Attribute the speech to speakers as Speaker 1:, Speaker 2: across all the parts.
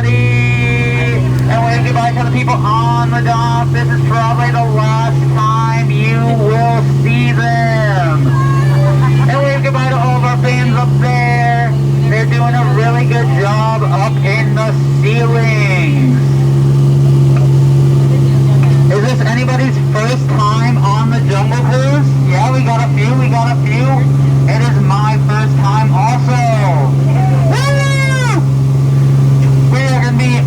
Speaker 1: everybody! And wave goodbye to the people on the dock. This is probably the last time you will see them. And wave goodbye to all of our fans up there. They're doing a really good job up in the ceilings. Is this anybody's first time on the Jungle Cruise? Yeah, we got a few. It is my first time also. Woo!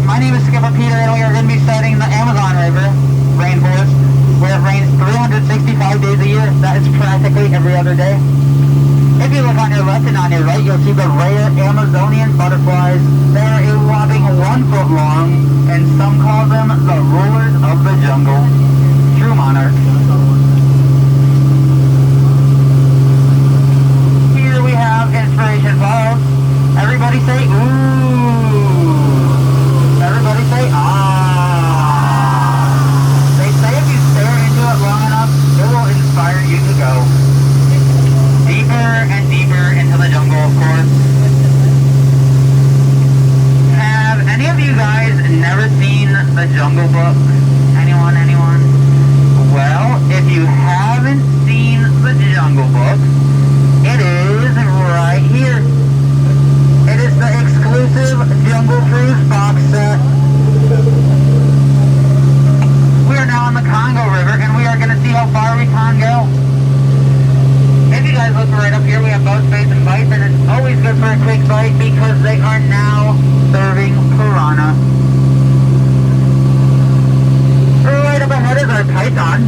Speaker 1: My name is Skipper Peter, and we are going to be studying the Amazon River rainforest, where it rains 365 days a year. That is practically every other day. If you look on your left and on your right, you'll see the rare Amazonian butterflies. They are a whopping 1 foot long, and some call them the rulers of the jungle. True monarchs. Here we have Inspiration Falls. Everybody say ooh. Everybody say ah. They say if you stare into it long enough, it will inspire you to go deeper and deeper into the jungle, of course. Have any of you guys never seen the Jungle Book? Anyone? Well, if you haven't seen the Jungle Book, it is right here. It is the exclusive Jungle Cruise box set. We are now on the Congo River, and we are going to see how far we can go. If you guys look right up here, we have boat space and bites, and it's always good for a quick bite because they are now serving piranha. Right up ahead is our python.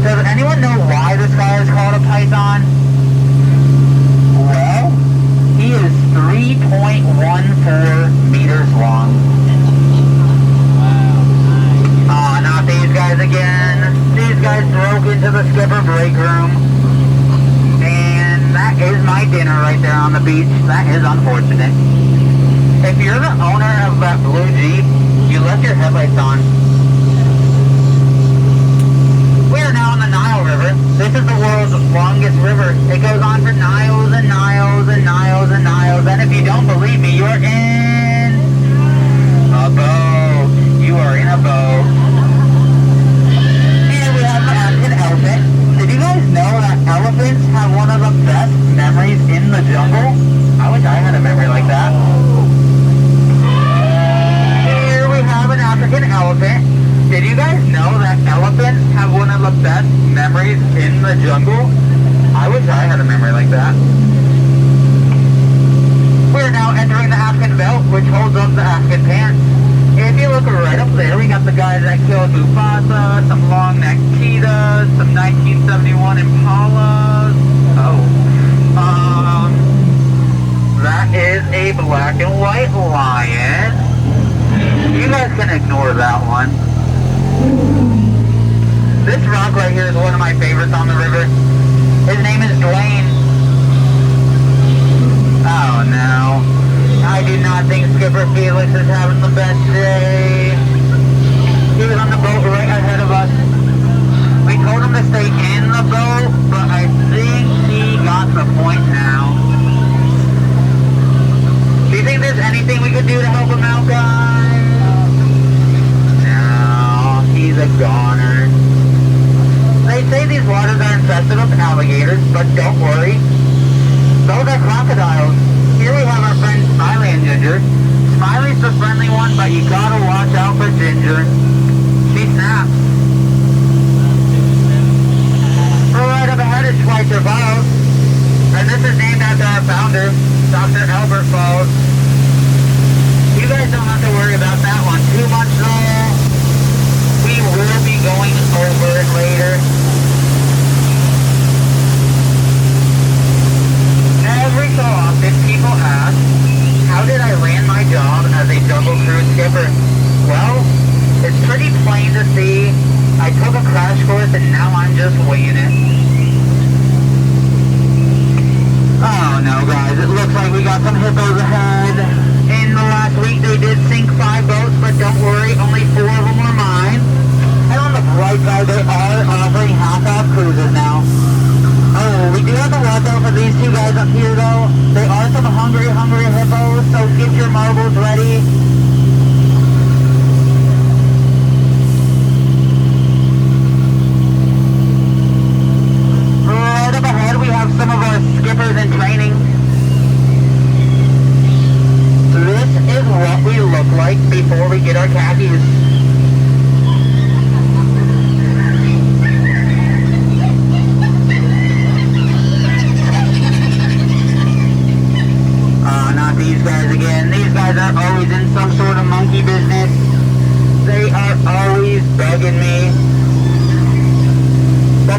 Speaker 1: Does anyone know why this guy is called a python? Well, he is 3.14 meters long. Wow, not these guys again. These guys broke into the skipper break room. And that is my dinner right there on the beach. That is unfortunate. If you're the owner of that blue Jeep, you left your headlights on. We are now on the Nile River. This is the world's longest river. It goes on for miles and miles and miles and miles. And if you don't believe me, you're in a boat. You are in a boat. And we have an elephant. Did you guys know that elephants have one of the best memories in the jungle? I wish I had a memory like that. Here we have an African elephant. Did you guys know that elephants have one of the best memories in the jungle? I wish I had a memory like that. We're now entering the African belt, which holds up the African pants. If you look right up there, we got the guys that killed Mufasa, some long-necked cheetahs, some 1971 Impalas. That is a black and white lion. You guys can ignore that one. This rock right here is one of my favorites on the river. His name is Dwayne. Oh no. I do not think Skipper Felix is having the best day. He was on the boat right ahead of us. We told him to stay in the boat, but I think he got the point now. Do you think there's anything we could do to help him out, guys? No, he's a goner. They say these waters are infested with alligators, but don't worry. Those are crocodiles. Here we have our friends Smiley and Ginger. Smiley's the friendly one, but you gotta watch out for Ginger. She snaps. Right up ahead is Schweitzer Falls. And this is named after our founder, Dr. Albert Falls. You guys don't have to worry about that one too much though. We will be going over it later. Every so often people ask, how did I land my job as a jungle cruise skipper? Well, it's pretty plain to see. I took a crash course and now I'm just winging it. Oh no guys, it looks like we got some hippos ahead. In the last week they did sink 5 boats, but don't worry, only 4 of them were mine. And on the bright side, they are offering half-off cruises now. Oh, we do have to watch out for these 2 guys up here though. They are some hungry hippos, so get your marbles ready.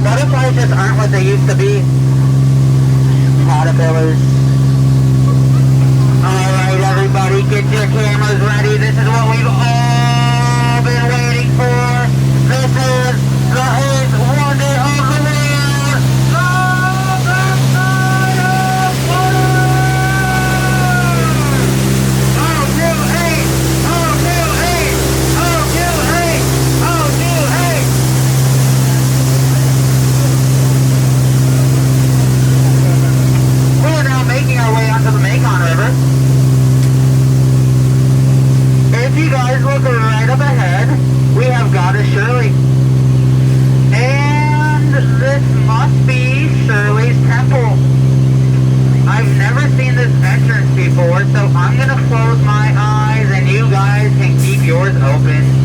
Speaker 1: butterflies just aren't what they used to be. Caterpillars. Alright everybody, get your cameras ready. This is what we've all been waiting for. This is the 8th wonder of the world. We are now making our way onto the Mekong River. If you guys look right up ahead, we have Goddess Shirley. And this must be Shirley's temple. I've never seen this entrance before, so I'm going to close my eyes and you guys can keep yours open.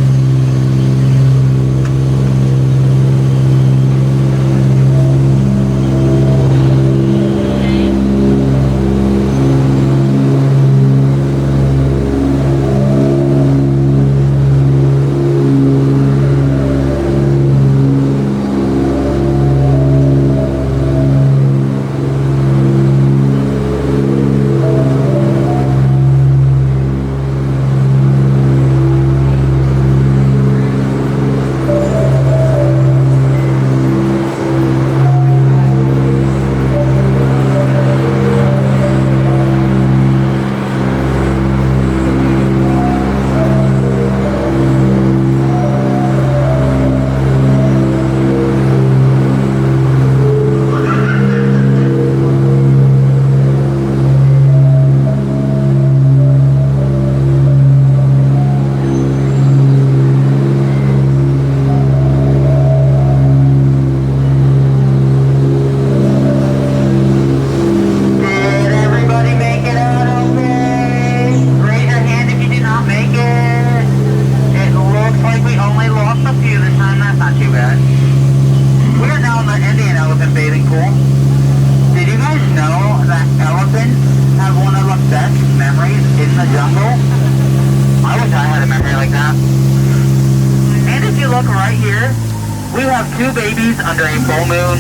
Speaker 1: Two babies under a full moon.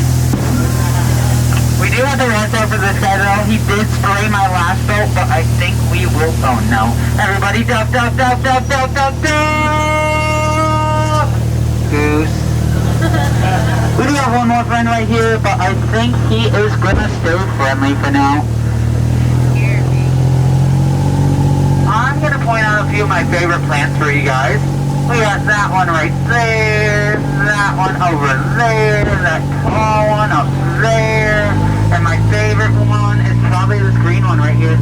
Speaker 1: We do have to watch out for this guy though. He did spray my last boat, but I think we will. Oh no. Everybody duck, duck, duck, duck, duck, duck, duck! Goose. We do have one more friend right here, but I think he is gonna stay friendly for now. I'm gonna point out a few of my favorite plants for you guys. We got that one right there, that one over there, that tall one up there, and my favorite one is probably this green one right here.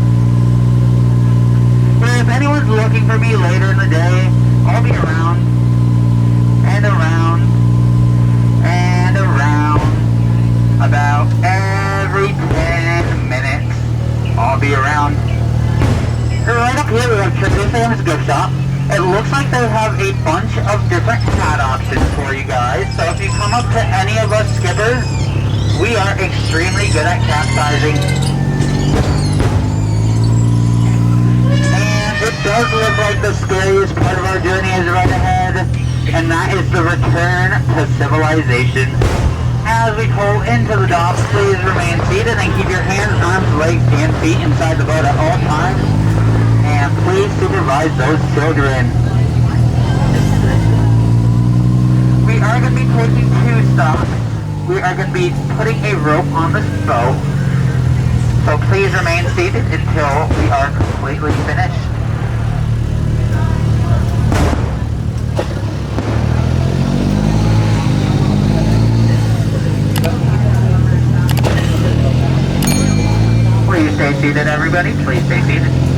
Speaker 1: If anyone's looking for me later in the day, I'll be around, and around, and around, about every 10 minutes, I'll be around. So right up here we have Treacherous gift shop. It looks like they have a bunch of different hat options for you guys. So if you come up to any of us skippers, we are extremely good at capsizing. And it does look like the scariest part of our journey is right ahead, and that is the return to civilization. As we pull into the dock, please remain seated and keep your hands, arms, legs, and feet inside the boat at all times. And please supervise those children. We are going to be taking 2 stops. We are going to be putting a rope on this boat. So please remain seated until we are completely finished. Please stay seated, everybody. Please stay seated.